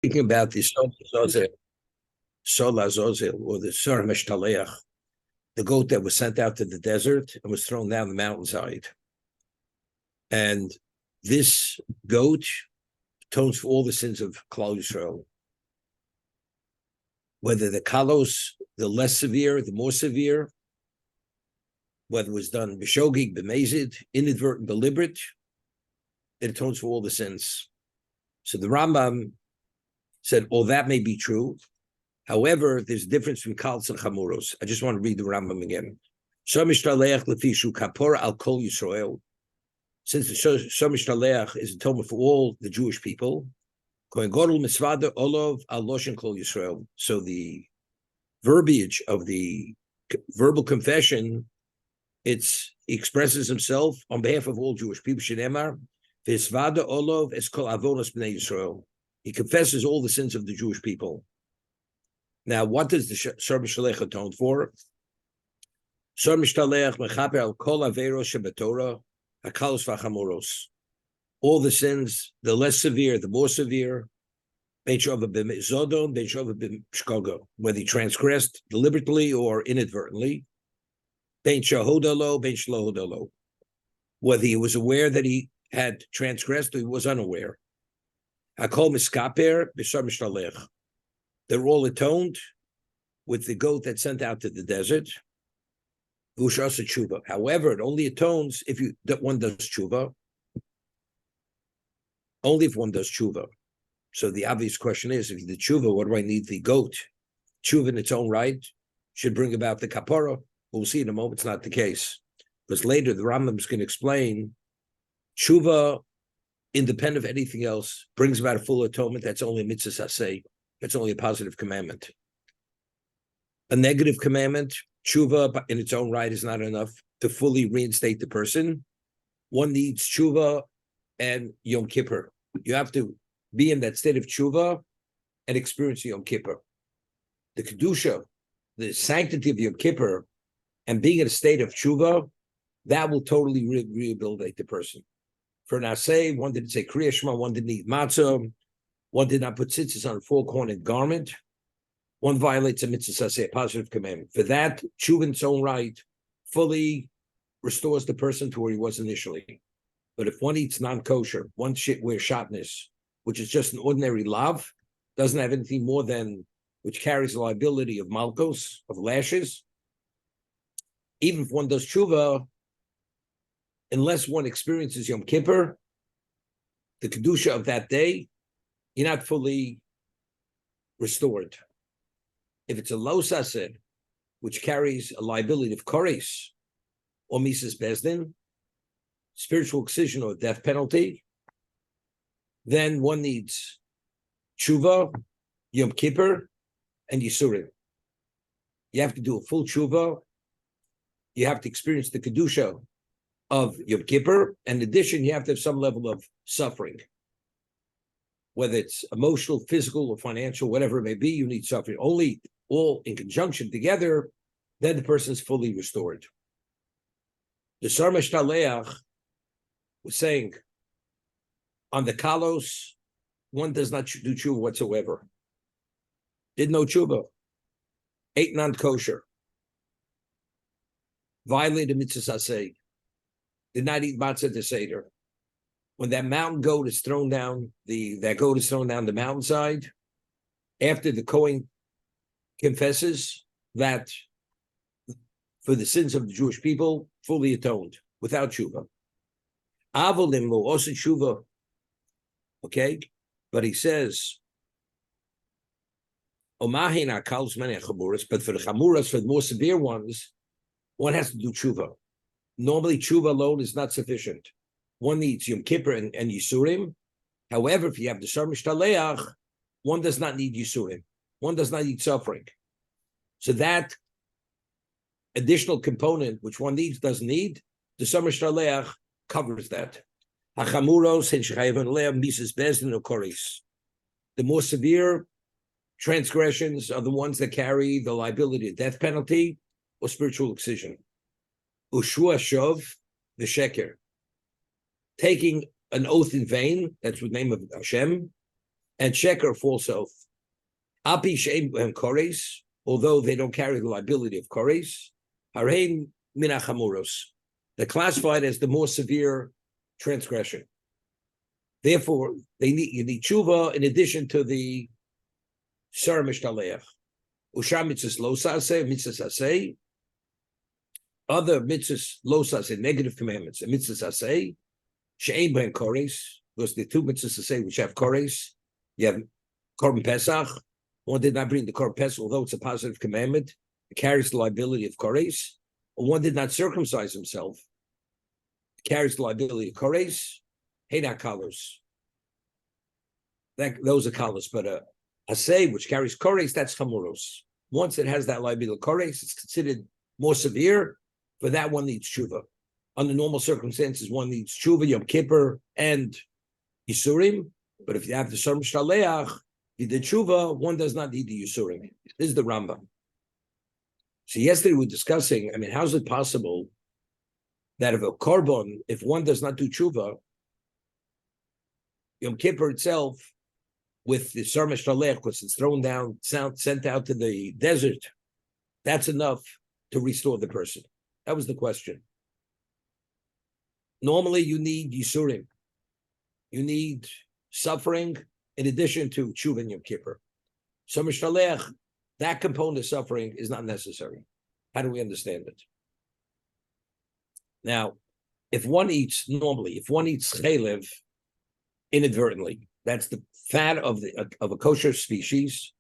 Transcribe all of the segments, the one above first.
Speaking about the Sol Azazel, or the Sur Meshtaleach, the goat that was sent out to the desert and was thrown down the mountainside. And this goat atones for all the sins of Klal Yisrael. Whether the kalos, the less severe, the more severe, whether it was done b'shogig, b'mezid, inadvertent, deliberate, it atones for all the sins. So the Rambam said, all that may be true. However, there's a difference between kalos and chamuros. I just want to read the Rambam again. Since the Shomishtalech is atonement for all the Jewish people, so the verbiage of the verbal confession, he expresses himself on behalf of all Jewish people. He confesses all the sins of the Jewish people. Now, what does the Shor Mishalech atone for? Shor Mishalech mechaper al kol averos shebetorah hakalos v'chamoros. All the sins, the less severe, the more severe. Whether he transgressed deliberately or inadvertently. Whether he was aware that he had transgressed or he was unaware. Hakol miskaper b'shor mishalech. They're all atoned with the goat that's sent out to the desert. However, it only atones if one does tshuva. Only if one does tshuva. So the obvious question is, if you did tshuva, what do I need the goat? Tshuva in its own right should bring about the kapara. We'll see in a moment it's not the case. Because later the Rambam is going to explain tshuva, independent of anything else, brings about a full atonement. That's only a mitzvah saseh. That's only a positive commandment. A negative commandment, tshuva in its own right, is not enough to fully reinstate the person. One needs tshuva and Yom Kippur. You have to be in that state of tshuva and experience Yom Kippur. The kedusha, the sanctity of Yom Kippur, and being in a state of tshuva, that will totally rehabilitate the person. For Naseh, one didn't say Kriya Shema, one didn't eat matzah, one did not put tzitzis on a four-cornered garment. One violates a mitzvah, say a positive commandment. For that, tshuva in its own right fully restores the person to where he was initially. But if one eats non-kosher, one wears shatnez, which is just an ordinary lav, doesn't have anything more than, which carries the liability of malkos, of lashes. Even if one does tshuva, unless one experiences Yom Kippur, the kedusha of that day, you're not fully restored. If it's a lo saseh, which carries a liability of koris or mises bezdin, spiritual excision or death penalty, then one needs tshuva, Yom Kippur, and Yisurim. You have to do a full tshuva. You have to experience the kedusha of Yom Kippur. In addition, you have to have some level of suffering. Whether it's emotional, physical, or financial, whatever it may be, you need suffering. Only all in conjunction together, then the person is fully restored. The Sar Meshtaleach was saying, on the kalos, one does not do tshuva whatsoever. Did no tshuva. Ate non-kosher. Violated mitzvah saseh. Did not eat matzah de seder. When that mountain goat is thrown down, that goat is thrown down the mountainside, after the Kohen confesses that for the sins of the Jewish people, fully atoned, without tshuva. Avolim lo osin tshuva. Okay? But he says, Omahina kalos many chamuras, but for the chamuras, for the more severe ones, one has to do tshuva. Normally, tshuva alone is not sufficient. One needs Yom Kippur and Yisurim. However, if you have the Shor Mishtaleach, one does not need Yisurim. One does not need suffering. So that additional component, which one needs, doesn't need, the Shor Mishtaleach covers that. The more severe transgressions are the ones that carry the liability of death penalty or spiritual excision. Ushua Shov, the Sheker. Taking an oath in vain, that's the name of Hashem, and sheker, false oath. Api she'em and kores, although they don't carry the liability of kores, harein minachamuros. They're classified as the more severe transgression. Therefore, you need tshuva in addition to the sar mishtaleach. Usham mitzvahs lo saseh, mitzvahs aseh. Other mitzvahs lo saseh, negative commandments, and mitzvahs aseh, she'ein ben kores, because the two mitzvahs aseh which have kores, you have korban pesach. One did not bring the korban pesach, although it's a positive commandment, it carries the liability of kores. Or one did not circumcise himself, it carries the liability of kores. Hey, not colors. Those are colors, but aseh, which carries kores, that's chamuros. Once it has that liability of kores, it's considered more severe. For that, one needs tshuva. Under normal circumstances, one needs tshuva, Yom Kippur, and Yisurim. But if you have the Sar Mishtaleach, you did tshuva, one does not need the Yisurim. This is the Rambam. So yesterday we were discussing, how is it possible that if a korban, if one does not do tshuva, Yom Kippur itself, with the Sar Mishtaleach, because it's thrown down, sent out to the desert, that's enough to restore the person. That was the question. Normally, you need Yisurim. You need suffering in addition to Tshuva and Yom Kippur. So Mishtaleach, that component of suffering is not necessary. How do we understand it? Now, if one eats chaylev inadvertently, that's the fat of a kosher species,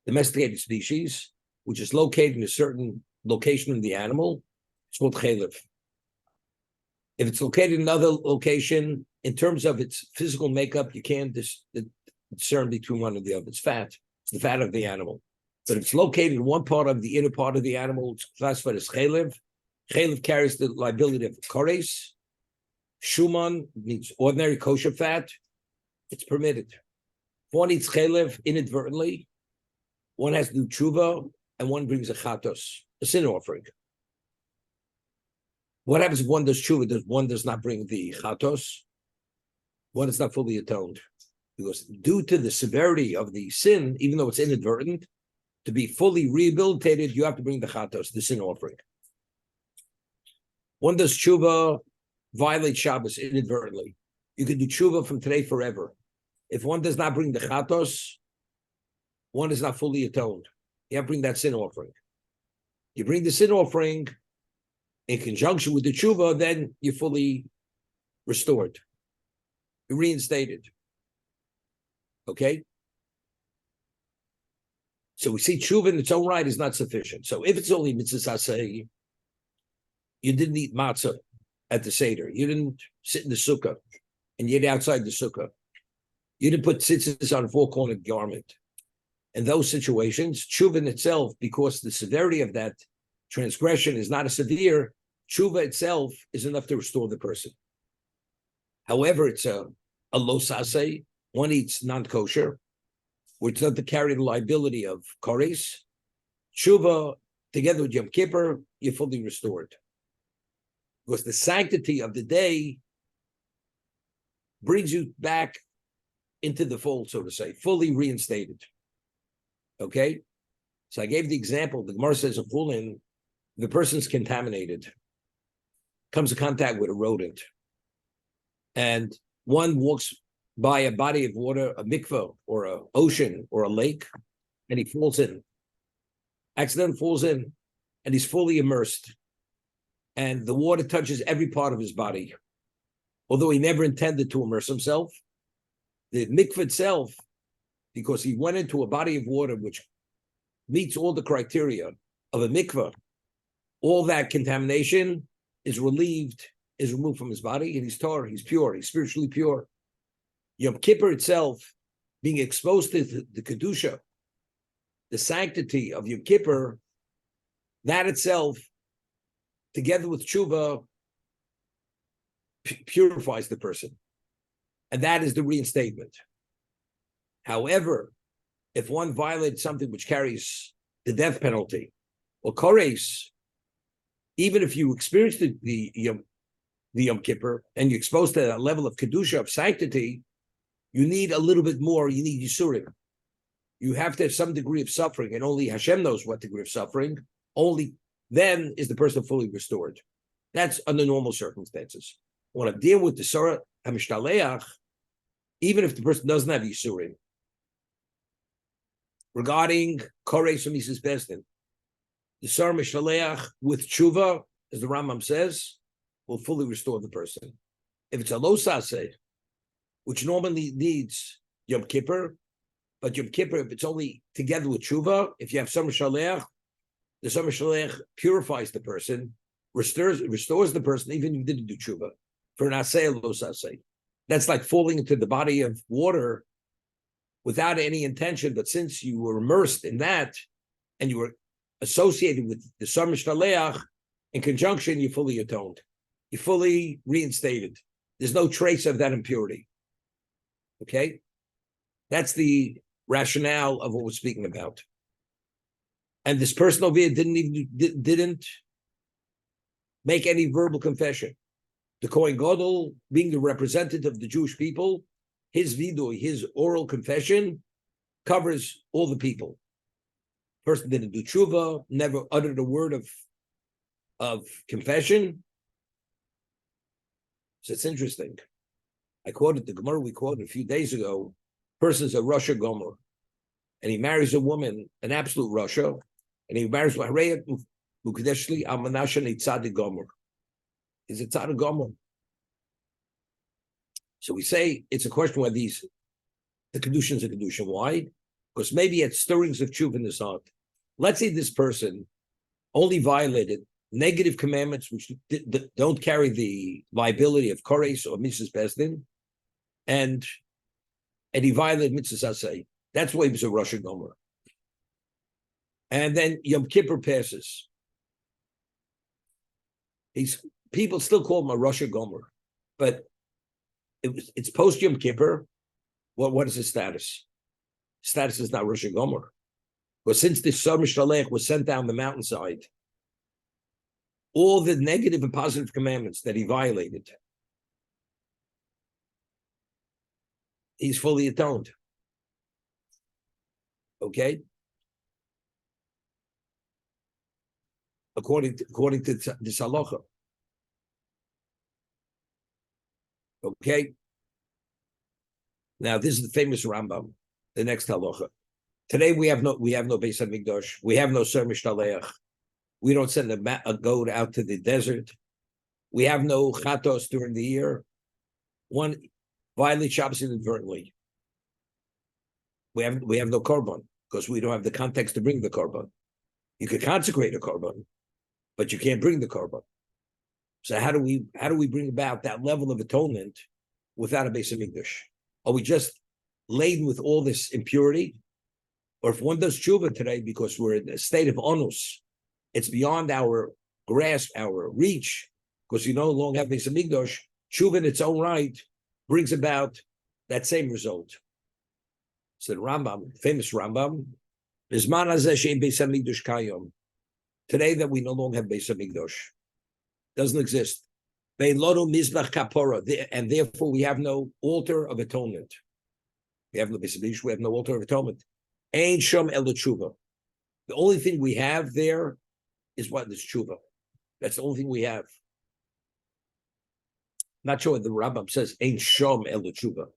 domesticated species, which is located in a certain location in the animal, it's called chaylev. If it's located in another location, in terms of its physical makeup, you can't discern between one or the other. It's fat. It's the fat of the animal. But if it's located in one part of the inner part of the animal, it's classified as chaylev. Chaylev carries the liability of kores. Shuman means ordinary kosher fat. It's permitted. If one eats chaylev inadvertently, one has to do tshuva, and one brings a chatos, a sin offering. What happens if one does tshuva, one does not bring the chatos? One is not fully atoned. Because due to the severity of the sin, even though it's inadvertent, to be fully rehabilitated, you have to bring the chatos, the sin offering. One does tshuva, violates Shabbos inadvertently. You can do tshuva from today forever. If one does not bring the chatos, one is not fully atoned. You have to bring that sin offering. You bring the sin offering in conjunction with the tshuva, then you're fully restored. You're reinstated. Okay? So we see tshuva in its own right is not sufficient. So if it's only mitzvah aseh, you didn't eat matzah at the Seder. You didn't sit in the sukkah and you ate outside the sukkah. You didn't put tzitzis on a four-cornered garment. In those situations, tshuva in itself, because the severity of that transgression is not as severe, tshuva itself is enough to restore the person. However, it's a lo saseh, one eats non-kosher, which doesn't carry the liability of kores. Tshuva, together with Yom Kippur, you're fully restored. Because the sanctity of the day brings you back into the fold, so to say, fully reinstated. Okay? So I gave the example, the Gemara says, the person's contaminated, comes in contact with a rodent, and one walks by a body of water, a mikveh, or an ocean, or a lake, and he falls in. Accidentally falls in, and he's fully immersed. And the water touches every part of his body. Although he never intended to immerse himself, the mikveh itself, because he went into a body of water which meets all the criteria of a mikveh, all that contamination is removed from his body, and he's tar, he's pure, he's spiritually pure. Yom Kippur itself, being exposed to the Kedusha, the sanctity of Yom Kippur, that itself, together with tshuva, purifies the person. And that is the reinstatement. However, if one violates something which carries the death penalty, or kores, even if you experience the Yom Kippur, and you're exposed to that level of Kedusha, of sanctity, You need a little bit more. You need Yisurim. You have to have some degree of suffering, and only Hashem knows what degree of suffering. Only then is the person fully restored. That's under normal circumstances. When I deal with the Sarah HaMishtaleach, even if the person doesn't have Yisurim, regarding Koresh from Mrs. Besdin, the Sarah Mishtaleach with Teshuva, as the Rambam says, will fully restore the person. If it's a lo saseh, which normally needs Yom Kippur, but Yom Kippur, if it's only together with Teshuva, if you have Sarah Mishtaleach, the Sarah Mishtaleach purifies the person, restores the person, even if you didn't do Teshuva. For an aseh, lo saseh. That's like falling into the body of water without any intention, but since you were immersed in that, and you were associated with the Sarah Mishtaleach, in conjunction, you're fully atoned. You're fully reinstated. There's no trace of that impurity. Okay? That's the rationale of what we're speaking about. And this person over here didn't make any verbal confession. The Kohen Gadol, being the representative of the Jewish people, his vidui, his oral confession, covers all the people. Person didn't do tshuva, never uttered a word of confession. So it's interesting. I quoted the Gemara we quoted a few days ago. Person's a Russia Gomer, and he marries a woman, an absolute Russia, and he marries Mahareya Mukadeshli Amanasha Nitzadi Gomer. He's a Tzadi Gomer. So we say it's a question whether the Kedushin's a Kedushin. Why? Because maybe it's stirrings of tshuva in his heart. Let's say this person only violated negative commandments which don't carry the liability of Koresh or Mrs. Besdin, and he violated Mitzvah Asay. That's why he was a Russia Gomer. And then Yom Kippur passes. People still call him a Russia Gomer, but it's post Yom Kippur. What is his status? Status is not Russia Gomer. But since the Sarah Mishtaleach was sent down the mountainside, all the negative and positive commandments that he violated, he's fully atoned. Okay? According to this halacha. Okay? Now, this is the famous Rambam, the next halacha. Today we have no Beis Hamikdash. We have no Sarah Mishtaleach. We don't send a goat out to the desert. We have no chatos during the year. One violates Shabbos inadvertently. We have no korban because we don't have the context to bring the korban. You could consecrate a korban, but you can't bring the korban. So how do we bring about that level of atonement without a Beis Hamikdash? Are we just laden with all this impurity? Or if one does tshuva today because we're in a state of onus, it's beyond our grasp, our reach, because you no longer have Beis Hamikdash, tshuva in its own right brings about that same result. So the Rambam, famous Rambam, today that we no longer have Beis Hamikdash, doesn't exist. And therefore we have no altar of atonement. We have no Beis Hamikdash, we have no altar of atonement. Ein shom el tshuva. The only thing we have there is what is tshuva. That's the only thing we have. Not sure what the Rambam says. Ein shom el tshuva.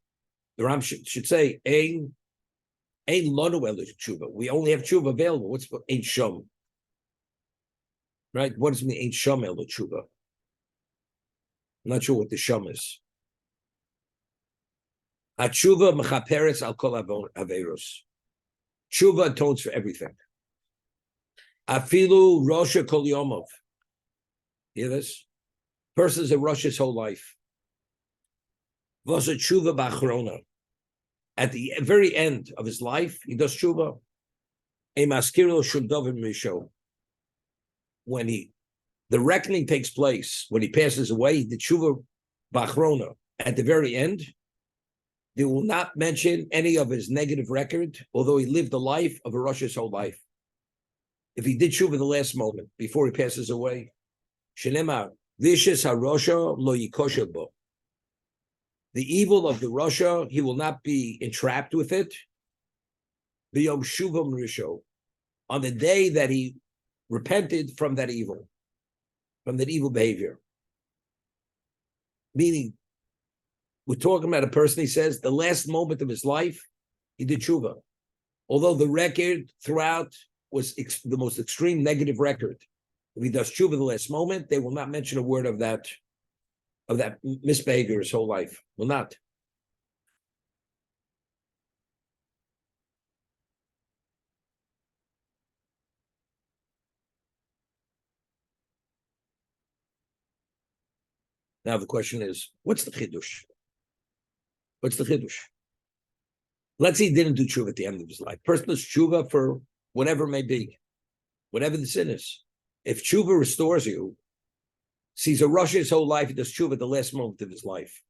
The Rambam should say ein lonu el tshuva. We only have tshuva available. What's ein shom? Right? What does it mean? Ein shom el tshuva. I'm not sure what the shom is. Tshuva mechaperes al kol averos. Tshuva atones for everything. Afilu Rosha Kol Yomov. Hear this? Person's a Rosh his whole life. Vasa Tshuva B'achrona. At the very end of his life, he does Tshuva. Emaskiro Shudovim Misho. When the reckoning takes place, when he passes away, he did Tshuva B'achrona. At the very end, they will not mention any of his negative record, although he lived the life of a Rosh his whole life. If he did tshuva the last moment before he passes away, Shenema Vishis Harosha Lo Yikosha Bo. The evil of the Russia, he will not be entrapped with it. B'yom shuvam risho, on the day that he repented from that evil behavior. Meaning, we're talking about a person, he says, the last moment of his life, he did tshuva. Although the record throughout was the most extreme negative record. If he does tshuva the last moment, they will not mention a word of that misbehavior his whole life. Will not. Now the question is, what's the chidush? What's the chidush? Let's say he didn't do tshuva at the end of his life. Person does tshuva for whatever it may be, whatever the sin is. If tshuva restores you, sees a rush his whole life, he does tshuva at the last moment of his life.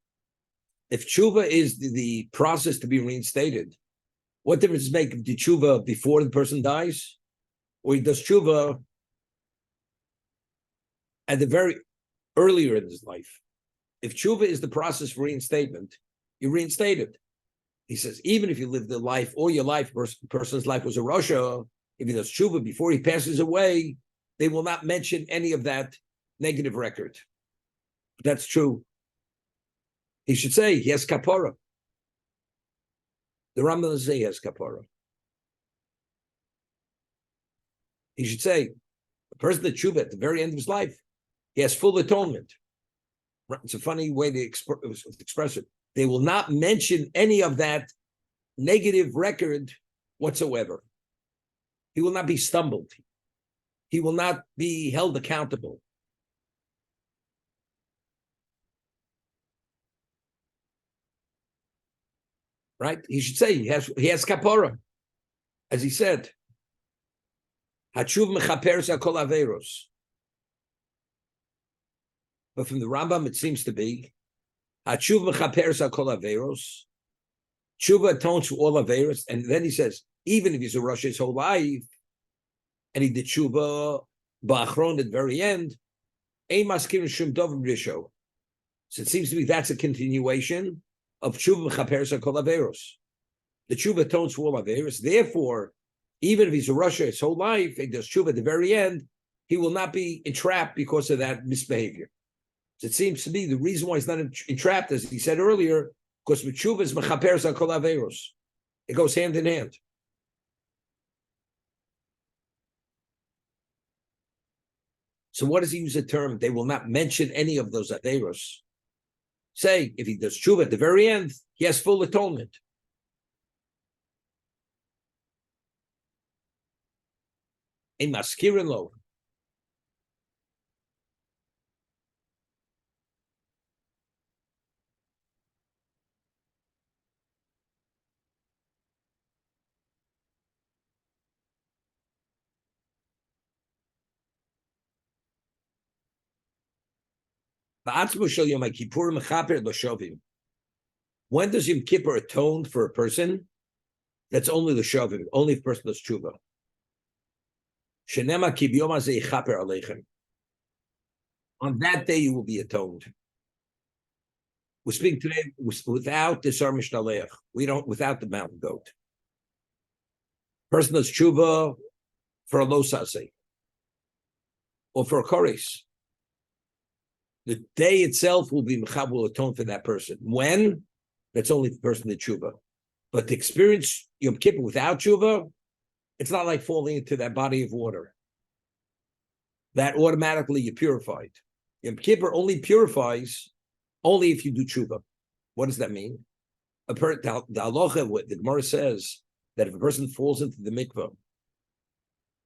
If tshuva is the process to be reinstated, what difference does it make if the tshuva before the person dies, or he does tshuva at the very earlier in his life? If tshuva is the process for reinstatement, you reinstate it. He says, even if you live the life, all your life, person's life was a Russia, if he does tshuva before he passes away, they will not mention any of that negative record. But that's true. He should say he has kapara. The Rambam doesn't say he has kapara. He should say, a person that tshuva at the very end of his life, he has full atonement. It's a funny way to express it. They will not mention any of that negative record whatsoever. He will not be stumbled. He will not be held accountable. Right? He should say he has kapara, as he said. Hatshuv mechaperes hakol averos. But from the Rambam, it seems to be Hatshuva mechaperes hakol averos. Tshuva atones for all averos, and then he says, even if he's a Russia his whole life, and he did tshuva ba'achron at the very end, ein maskirin shum dovim risho. So it seems to me that's a continuation of tshuva mechaperes hakol averos. The tshuva atones for all averos. Therefore, even if he's a Russia his whole life, and does tshuva at the very end, he will not be entrapped because of that misbehavior. So it seems to me the reason why he's not entrapped, as he said earlier, because tshuva is mechaperes hakol averos. It goes hand in hand. So what does he use the term? They will not mention any of those averos. Say, if he does tshuva at the very end, he has full atonement. In maskirin lo. When does Yom Kippur atone for a person? That's only the shovim, only if the person does tshuva. On that day you will be atoned. We're speaking today without the Sar Mishnaleach. We don't, without the mountain goat. Person does tshuva for a losase or for a koris. The day itself will atone for that person. When? That's only the person that tshuva. But to experience Yom Kippur without tshuva, it's not like falling into that body of water. That automatically you're purified. Yom Kippur only purifies only if you do tshuva. What does that mean? The halacha, the Gemara says that if a person falls into the mikveh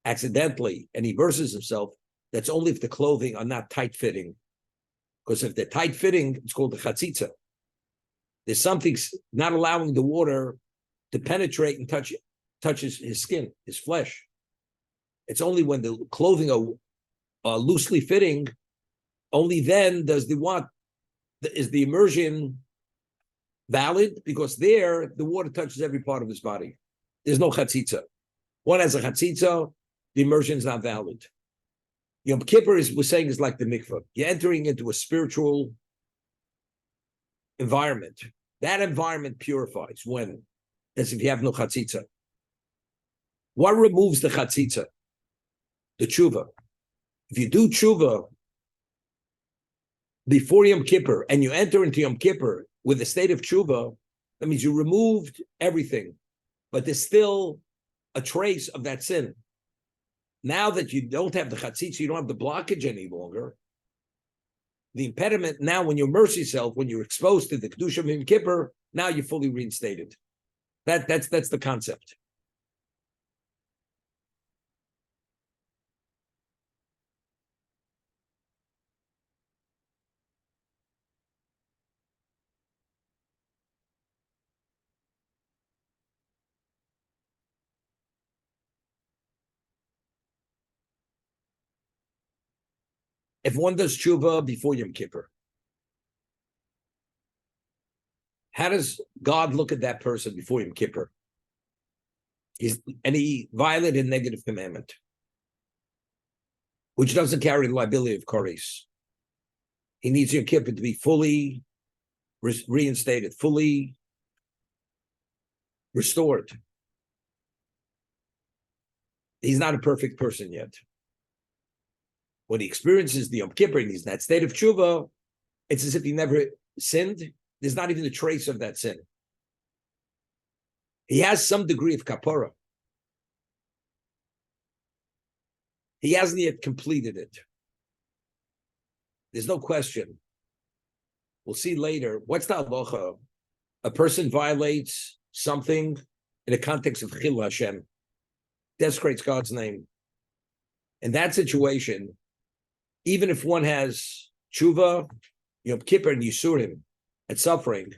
accidentally and he verses himself, that's only if the clothing are not tight-fitting. Because if they're tight-fitting, it's called the chatzitza. There's something not allowing the water to penetrate and touches his skin, his flesh. It's only when the clothing are loosely fitting, only then is the immersion valid, because there the water touches every part of his body. There's no chatzitza. One has a chatzitza, the immersion is not valid. Yom Kippur we're saying is like the mikveh. You're entering into a spiritual environment. That environment purifies when? As if you have no chatzitza. What removes the chatzitza? The tshuva. If you do tshuva before Yom Kippur and you enter into Yom Kippur with a state of tshuva, that means you removed everything, but there's still a trace of that sin. Now that you don't have the chatzitza, you don't have the blockage any longer. The impediment now, when you immerse yourself, when you're exposed to the kedusha of Yom Kippur, now you're fully reinstated. That's the concept. If one does tshuva before Yom Kippur, how does God look at that person before Yom Kippur? And he violated a negative commandment, which doesn't carry the liability of Koris. He needs Yom Kippur to be fully reinstated, fully restored. He's not a perfect person yet. When he experiences the Yom Kippur and he's in that state of tshuva, it's as if he never sinned. There's not even a trace of that sin. He has some degree of kapara. He hasn't yet completed it. There's no question. We'll see later. What's the halacha? A person violates something in the context of Chil Hashem, desecrates God's name. In that situation, even if one has tshuva, Yom Kippur, and Yisurim, and suffering,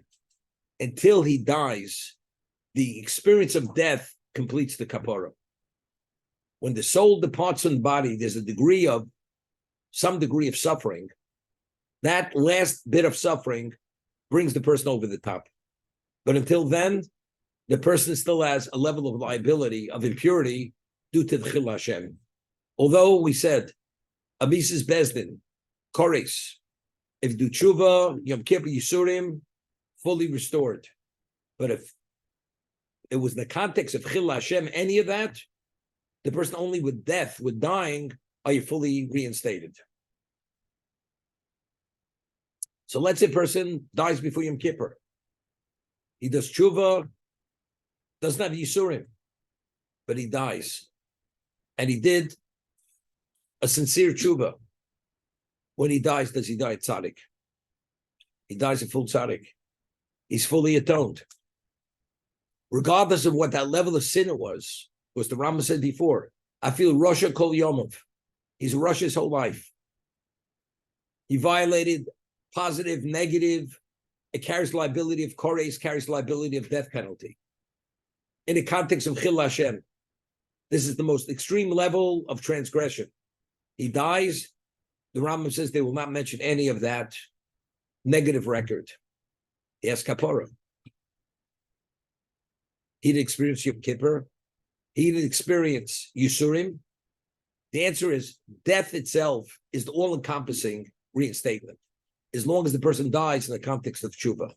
until he dies, the experience of death completes the kapara. When the soul departs from the body, there's some degree of suffering. That last bit of suffering brings the person over the top. But until then, the person still has a level of liability, of impurity, due to the Chil Hashem. Although we said, Amisis Bezdin, Koris, if do tshuva, Yom Kippur, Yisurim, fully restored. But if it was the context of Chil Hashem, any of that, the person only with death, with dying, are you fully reinstated. So let's say a person dies before Yom Kippur. He does tshuva, doesn't have Yisurim, but he dies. And he did a sincere tshuva. When he dies, does he die tzaddik? He dies a full tzaddik. He's fully atoned. Regardless of what that level of sin it was the Rambam said before, I feel Rasha Kol Yomov. He's Rasha his whole life. He violated positive, negative. It carries liability of Kores, carries liability of death penalty. In the context of Chil Hashem, this is the most extreme level of transgression. He dies. The Rambam says they will not mention any of that negative record. He has kapara. He didn't experience Yom Kippur. He didn't experience Yisurim. The answer is death itself is the all-encompassing reinstatement, as long as the person dies in the context of tshuva.